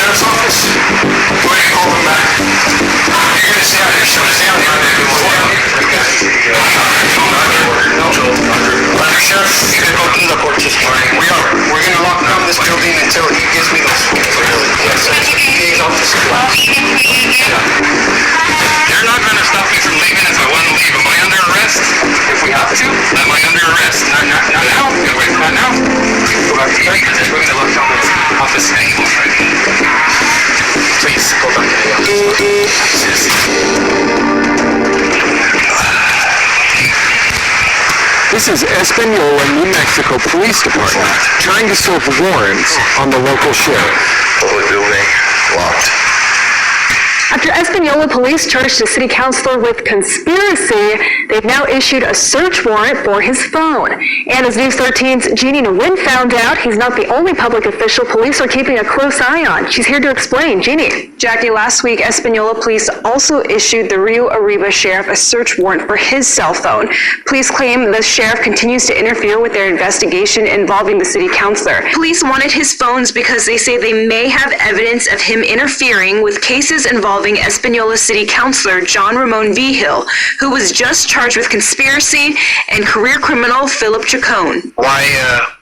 sheriff's office? Go ahead and call them back. You're going to stay out here. You're going to stay out here. Sheriff, you can go through the court system. We're going to lock down this building until he gives me those keys off the school. You're not going to stop me from leaving if I want to leave. Am I under arrest? If we have to? Am I under arrest? Not now. Wait, not now. Go back to the office. We're going to lock down the office table. Please, go back to the office. This is Espanola, New Mexico Police Department trying to serve warrants on the local sheriff. Public building locked. After Espanola police charged a city councilor with conspiracy, they've now issued a search warrant for his phone. And as News 13's Jeannie Nguyen found out, he's not the only public official police are keeping a close eye on. She's here to explain. Jeannie. Jackie, last week, Espanola police also issued the Rio Arriba sheriff a search warrant for his cell phone. Police claim the sheriff continues to interfere with their investigation involving the city councilor. Police wanted his phones because they say they may have evidence of him interfering with cases involving Espanola City Councilor John Ramon Vigil, who was just charged with conspiracy, and career criminal Philip Chacon. Why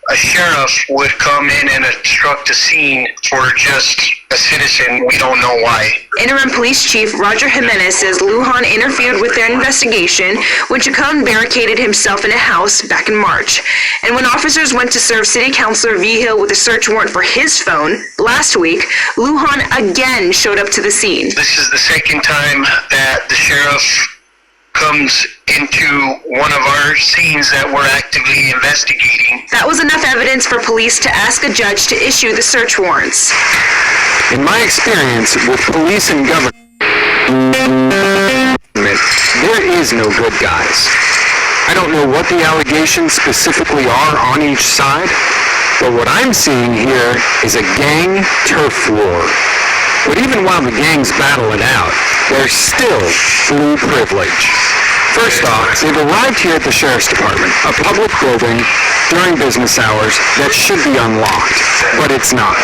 a sheriff would come in and obstruct a scene for just a citizen, we don't know why. Interim Police Chief Roger Jimenez says Lujan interfered with their investigation when Chacon barricaded himself in a house back in March. And when officers went to serve City Councilor Vigil with a search warrant for his phone last week, Lujan again showed up to the scene. This is the second time that the sheriff comes into one of our scenes that we're actively investigating. That was enough evidence for police to ask a judge to issue the search warrants. In my experience with police and government, there is no good guys. I don't know what the allegations specifically are on each side, but what I'm seeing here is a gang turf war. But even while the gangs battle it out, there's still blue privilege. First off, they've arrived here at the Sheriff's Department, a public building, during business hours that should be unlocked, but it's not.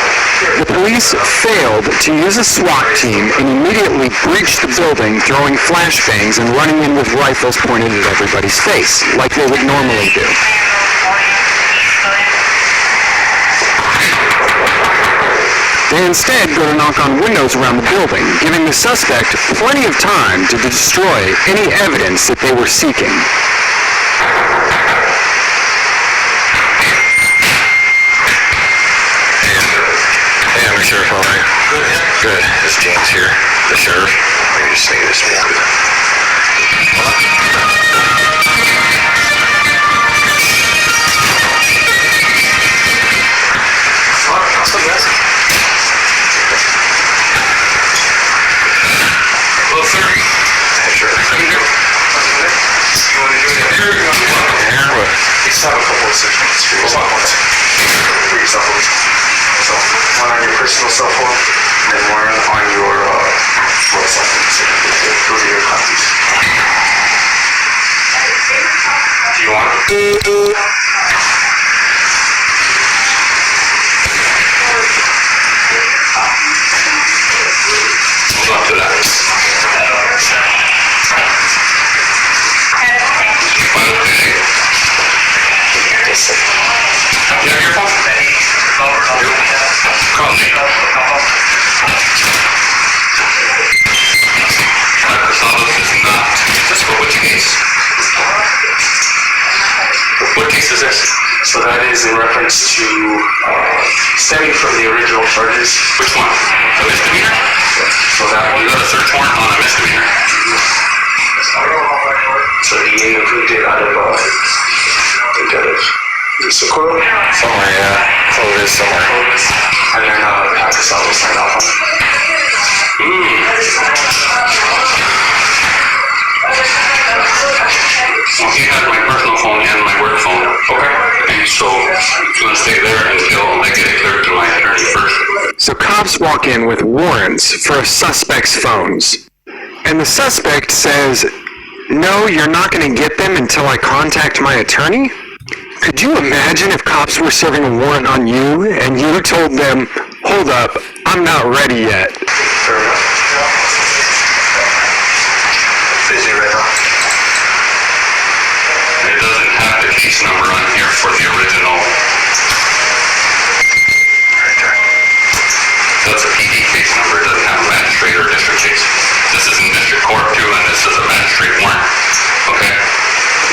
The police failed to use a SWAT team and immediately breached the building, throwing flashbangs and running in with rifles pointed at everybody's face, like they would normally do. They instead go to knock on windows around the building, giving the suspect plenty of time to destroy any evidence that they were seeking. Hey, I'm the sheriff, all right? Good. It's James here, the sheriff. Let me just say this one. Just have a couple of sections for yourself. For yourself. So, one on your personal cell phone, and one on your work cell phone. Those are your copies. Do you want it? Hold on to that. You have your phone? Call me. Microsoft is not. Just for which case? What case is this? So that is in reference to stemming from the original charges. Which one? The misdemeanor? So that one. You got a search warrant on a misdemeanor. So the DA approved it out of Socorro? Somewhere, yeah. So it is somewhere. And then have to sign off on it. Well, he had my personal phone and my work phone. Okay. And so he's going to stay there until I get it cleared to my attorney first. So cops walk in with warrants for a suspect's phones. And the suspect says, "No, you're not going to get them until I contact my attorney?" Could you imagine if cops were serving a warrant on you and you told them, "Hold up, I'm not ready yet. Fair enough. Busy right now. It doesn't have the case number on here for the original. Right there. That's a PD case number. It doesn't have a magistrate or district case. This is in district court too, and this is a magistrate warrant. Okay?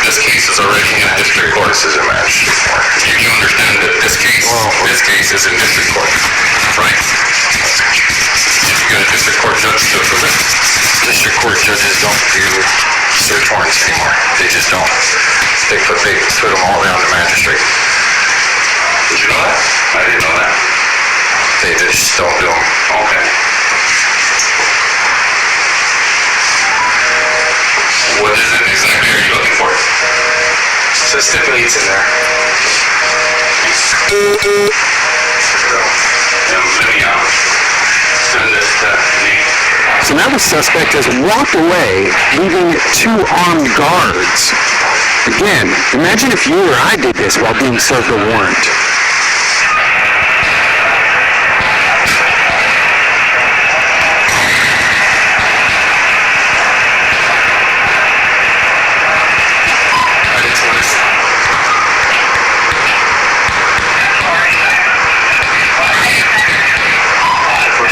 This case is already in district court. This is a magistrate warrant. You understand that this case is in district court, right? Did you get a district court judge to approve it? District court judges don't do search warrants anymore. They just don't. They put them all down to magistrate. Did you know that? I didn't know that. They just don't do them. Okay. What is it exactly are you looking for? So it stipulates in there. Let me send this to me. So now the suspect has walked away, leaving 2 armed guards. Again, imagine if you or I did this while being served a warrant.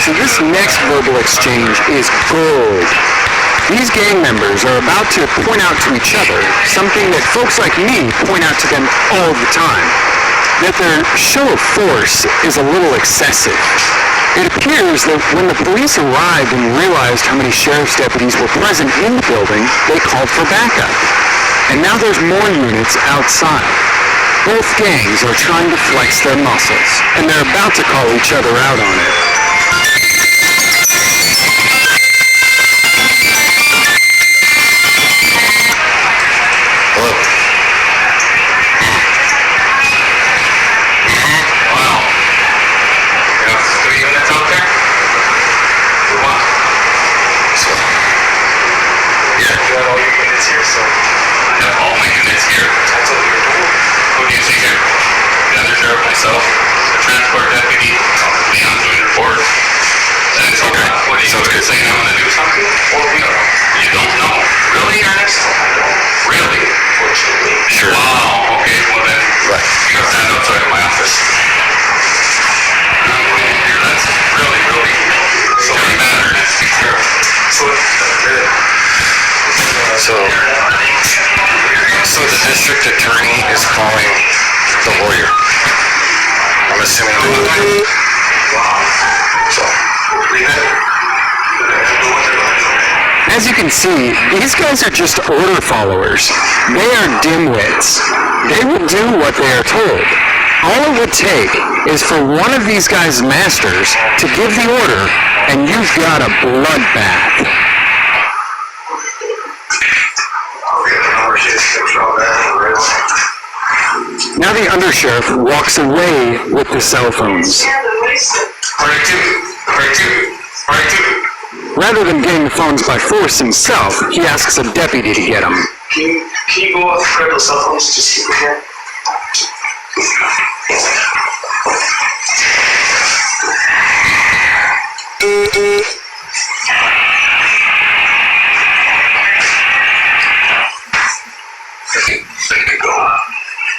So this next verbal exchange is gold. These gang members are about to point out to each other something that folks like me point out to them all the time, that their show of force is a little excessive. It appears that when the police arrived and realized how many sheriff's deputies were present in the building, they called for backup. And now there's more units outside. Both gangs are trying to flex their muscles, and they're about to call each other out on it. Hello. Wow. You have 3 units out there? For what? So, yeah, you have all your units here, so I have all my units here. that's what you're doing. Who do you see here? The under sheriff, myself, the transport deputy, Leon's doing report. That's okay. What are you Sounds good. saying? I'm gonna do something? Well, we don't know. You don't know? Really, Ernest? Really? Fortunately. Sure. Wow, okay, well then, Right. you gotta stand outside of my office. I'm going in here, that's really, really, so bad, Ernest. So the district attorney is calling the lawyer. I'm assuming the lawyer. So, leave it. As you can see, these guys are just order followers. They are dimwits. They will do what they are told. All it would take is for one of these guys' masters to give the order, and you've got a bloodbath. Now the undersheriff walks away with the cell phones. Rather than getting the phones by force himself, he asks a deputy to get them. Can you go up and grab those cell phones? Just keep them here.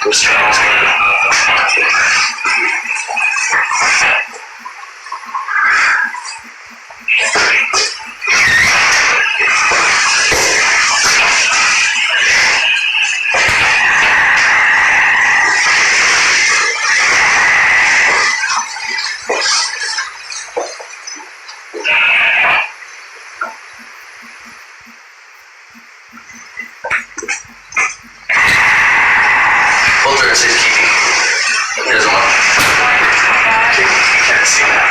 Those channels. Filter says keeping. Here's one. You can't see that.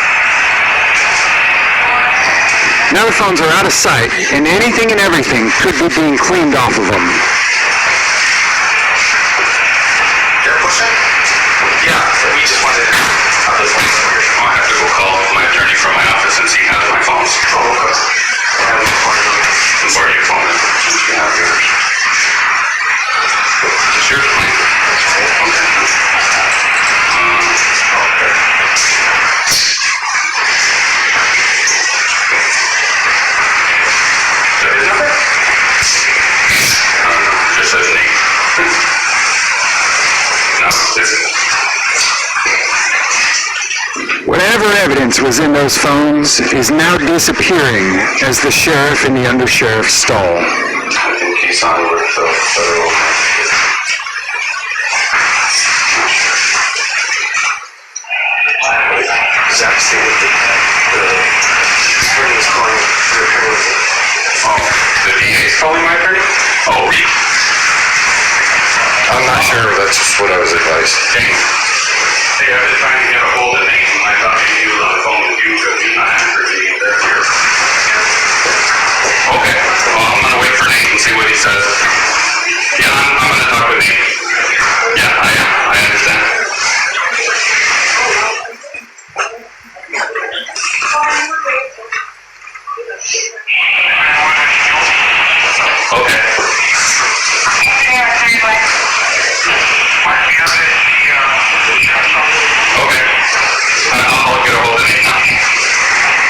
Now the phones are out of sight, and anything and everything could be being cleaned off of them. You're pushing? Yeah, we just wanted to have those ones over here. I'll have to go call my attorney from my office and see how my phone's. Oh, okay. I have no phone. Can borrow your phone then, since you have yours. Is yours mine? Okay. Whatever evidence was in those phones is now disappearing as the sheriff and the undersheriff stall. I think he's on with the federal. Zach stated that the attorney is calling your attorney. Oh, the DA's calling my attorney? Oh, really? I'm not sure, that's just what I was advised. Hey, I've been trying to get a hold of Nate, and I thought maybe he was on the phone with you, because he's not answering me. Okay, well, I'm gonna wait for Nate and see what he says. Yeah, I'm gonna talk with Nate. Yeah, I understand. Okay. Okay. I'll get a hold of Nate now.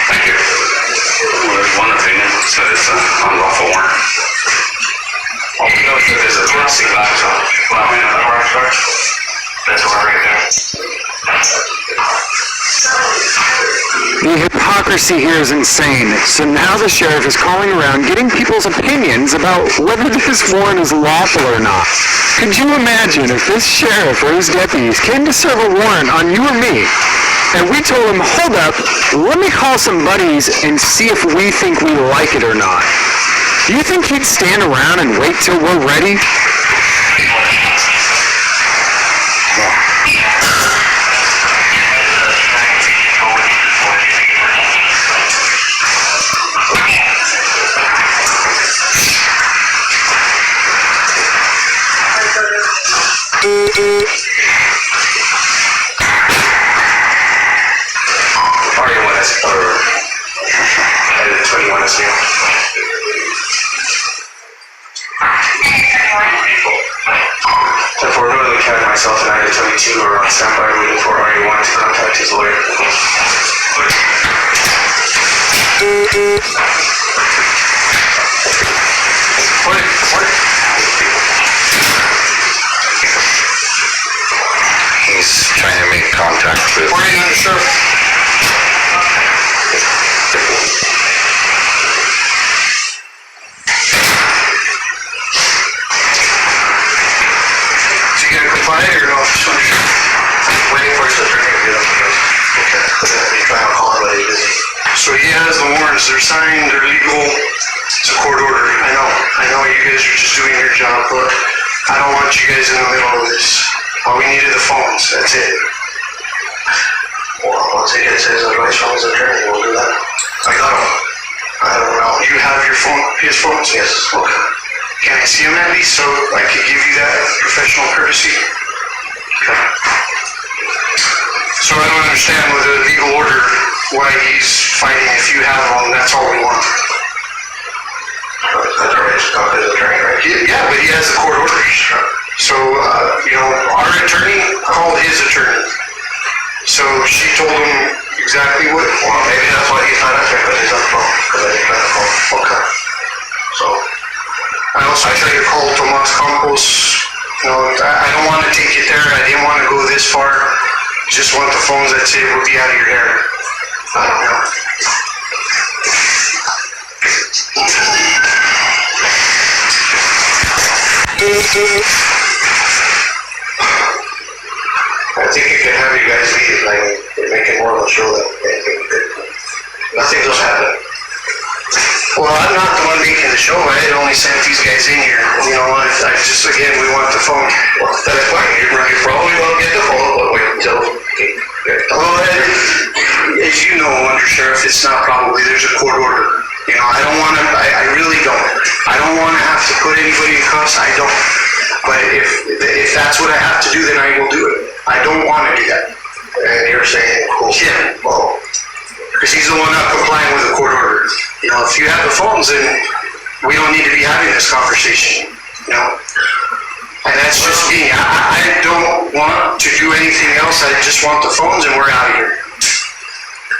Thank you. Well, there's one opinion that said it's an unlawful warrant. All we know is that there's a emergency box on. Well, I mean, that's one right there. The hypocrisy here is insane. So now the sheriff is calling around getting people's opinions about whether this warrant is lawful or not. Could you imagine if this sheriff or his deputies came to serve a warrant on you or me, and we told him, hold up, let me call some buddies and see if we think we like it or not? Do you think he'd stand around and wait till we're ready? Therefore, Northern County, myself, and I-22 are on standby waiting for RA1 to contact his lawyer. He's trying to make contact with... Morning, Undersheriff. Is he gonna comply or no? Waiting for his attorney to get up with us. Okay. He's trying to call him, but he's busy. So he has the warrants, they're signed, they're legal, it's a court order. I know you guys are just doing your job, but I don't want you guys in the middle of this. All we needed the phones, that's it. Well, once he gets his advice from his attorney, we'll do that. I got him. I don't know. You have your phone, his phones? Yes. Okay. Can I see him at least so I can give you that professional courtesy? Okay. So I don't understand with a legal order why he's fighting. If you have one, that's all we want. That's right. It's not his attorney, right? Yeah, but he has the court orders. So, our attorney called his attorney. So she told him exactly what... Well, maybe that's why he's not answering, but he's on the phone. Because I didn't try to call. Okay. So, I also tried to call Tomas Campos. I don't want to take it there. I didn't want to go this far. Just want the phones that say we'll be out of your hair. I don't know. I think you can have you guys leave, make it more of a show that nothing just happened. Well, I'm not the one making the show. I had only sent these guys in here. I just, again, we want the phone. Well, that's fine. You probably won't get the phone, but wait until... Well, as you know, Undersheriff, it's not probably. There's a court order. I don't want to, I really don't. I don't want to have to put anybody in cuffs. I don't. But if that's what I have to do, then I will do it. I don't want to do that. And you're saying, cool. Yeah, well, because he's the one not complying with the court order. If you have the phones, then we don't need to be having this conversation. And that's just me. I don't want to do anything else. I just want the phones and we're out of here.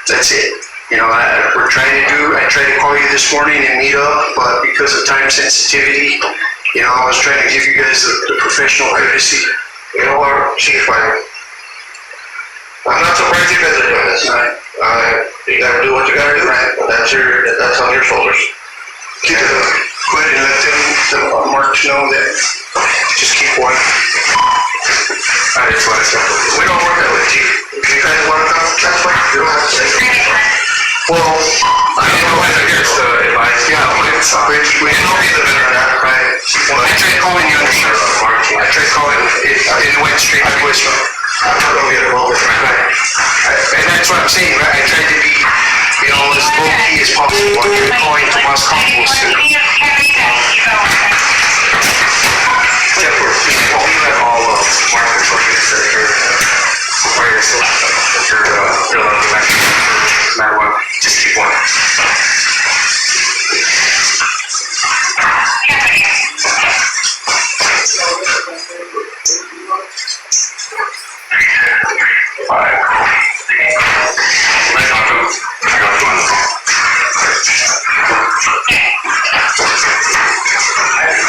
That's it. I tried to call you this morning and meet up, but because of time sensitivity, I was trying to give you guys the professional courtesy. You know what, Chief, I'm not surprised you guys are doing this. You gotta do what you gotta do, right? That's on your shoulders. Keep it up. Go ahead and let the marks know that just keep quiet. I just want to we don't work that way, Chief. If you guys want to come, that's fine. You don't have to say anything. Well, I don't know whether here's the advice. Yeah, we know he's a better than that, right? I tried calling you under Sheriff Martin. I tried calling it didn't went straight to voicemail. I don't get involved with my and that's what I'm saying, right? I tried to be, as low-key as possible. I tried calling Tomas Campos. We have all markers organized that no matter what, just keep one. I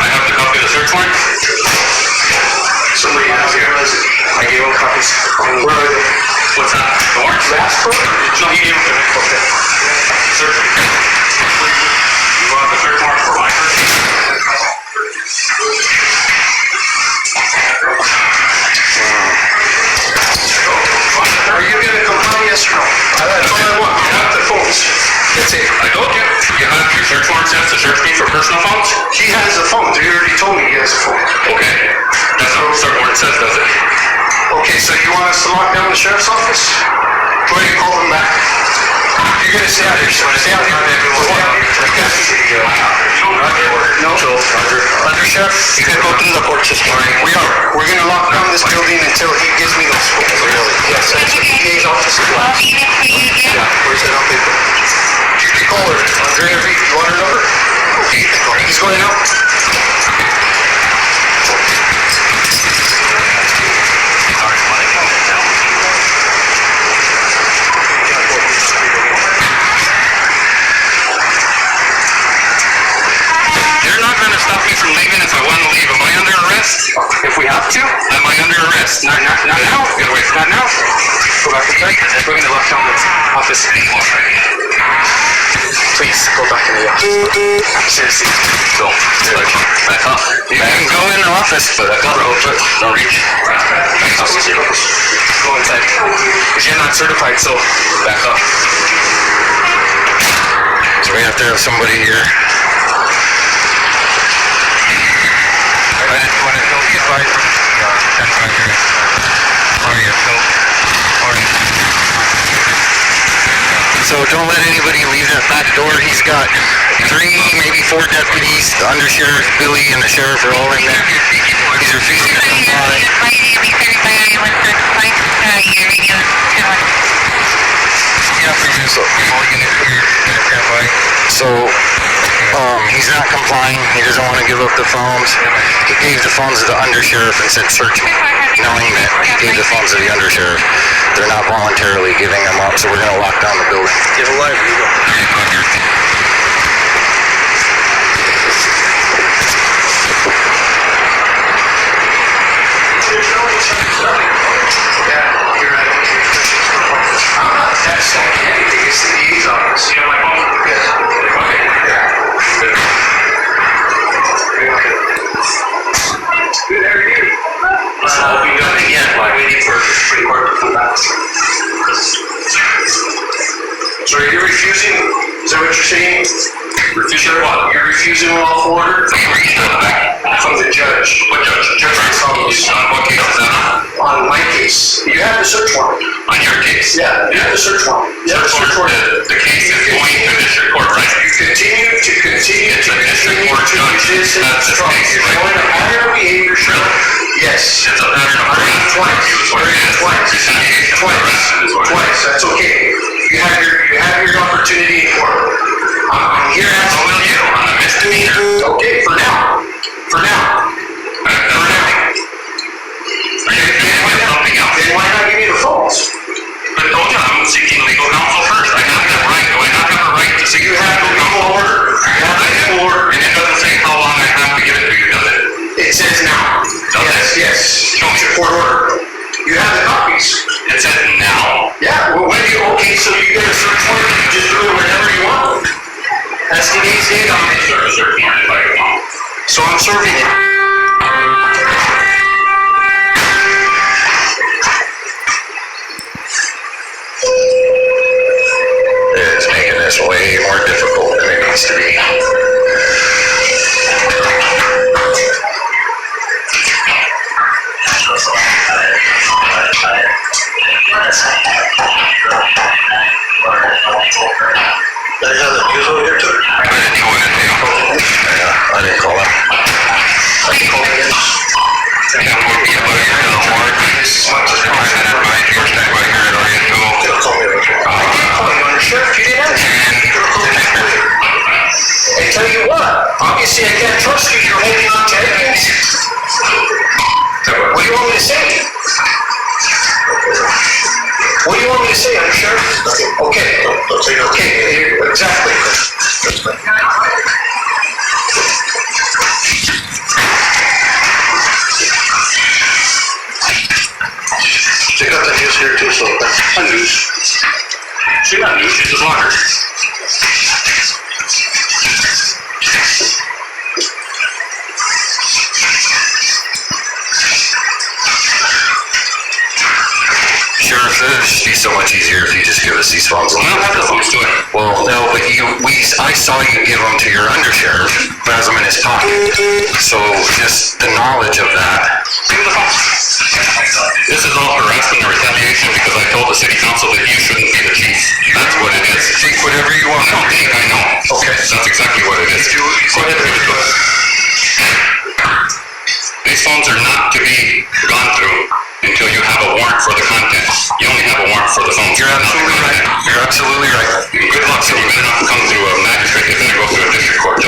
have the copy of the search warrant. Somebody has here. I gave them copies. Where are they? What's that? The warrant? No, he gave them to me. Okay. Search. You want the search warrant for my person? Are you going to comply, yes or no? That's all I want. I want the phones. That's it. I told you. You have your search warrant says to search me for personal phones? He has a phone. You already told me he has a phone. Okay. That's not what the search warrant says, does it? Okay, so you want us to lock down the sheriff's office? Go ahead and call them back. You're going to stay out here. Stay out here. No. Under sheriff, you can go through the court system. We are. We're going to lock down this building until he gives me those phones. Really? Yes, that's the DA's office. Yeah, where's that on paper? You can call her. Andrea, you want her number? Okay, he's going out. You're not going to stop me from leaving if I want to leave. Am I under arrest? If we have to? Am I under arrest? Not now. Get away from Not now. Go back inside. We're going to lock down the office. Please, go back in the office. Seriously. Go. Back up. You can go in the office, but back up. Don't reach. Go inside. Because you're not certified, so Back up. So we have to have somebody here. When it don't get by from, that's right here. Or your coat. So don't let anybody leave that back door. He's got 3, maybe 4 deputies. The undersheriff, Billy, and the sheriff are all in there. These are refusing to comply. So, he's not complying. He doesn't want to give up the phones. He gave the phones to the undersheriff and said, search me, knowing that he gave the phones to the undersheriff. They're not voluntarily giving them up, so we're going to lock down the building. give a live. You go. Yeah, you're right. I'm not texting anything. It's the DA's office. You know my phone? Yes. Okay. Good, how are you? This will be done again by waiting for the Supreme Court to come back. So are you refusing? Is that what you're saying? Refusing what? You're refusing lawful order from the judge. What judge? Judge Carlos. What case is that On my case, you have the search warrant. on? On your case? Yeah, you have the search warrant. You have the search warrant. The case is going to district court, right? You continue It's a district court to judge. resist That's the case, You're right? showing a pattern of behavior, sure. Yes. It's a pattern of Twice, that's okay. You have your opportunity in court. I'm here So asking. will you on a misdemeanor? Okay, for now. For now. Are you doing something else? Then why not give me the phones? But I told you I'm seeking legal counsel first. I have that right. Do I not have a right to seek You have legal the counsel? legal order. You have the legal order. And it doesn't say how long I have to give it to you, does it? It says now. Does it? Yes. Show me. Court order. You have the copies. It says now. Yeah, well, okay, so you get a search warrant, you just do it whenever you want. That's today's date on it. Sir, a search warrant if I want. So I'm serving it. It's making this way more difficult than it needs to be. There's other news over here too. I didn't know what it is. Yeah, I didn't call him. I can call it in. Yeah, we'll be about a year or more. I had advised you to stay by here at Oriental. They'll call me right here. I didn't call you on the sheriff, you didn't answer. You could've called me earlier. I tell you what, obviously I can't trust you, you're holding on to evidence. What do you want me to say? What do you want me to say, Undersheriff? Okay, don't say okay, exactly. They got the news here too, so that's fun news. She got news, she's a blogger. Sheriff, it'd be so much easier if you just give us these phones. I don't have the phones to it. Well, no, but I saw you give them to your undersheriff, but has them in his pocket. So just the knowledge of that. Give me the phone. This is all harassment and retaliation because I told the city council that you shouldn't be the chief. That's what it is. Think whatever you want. I don't think I know. Okay. That's exactly what it is. Go ahead and give it to us. These phones are not to be gone through until you have a warrant for the content. You only have a warrant for the phones. You're absolutely right. You're absolutely right. Good luck, so you better not come through a magistrate, you're gonna go through a district court.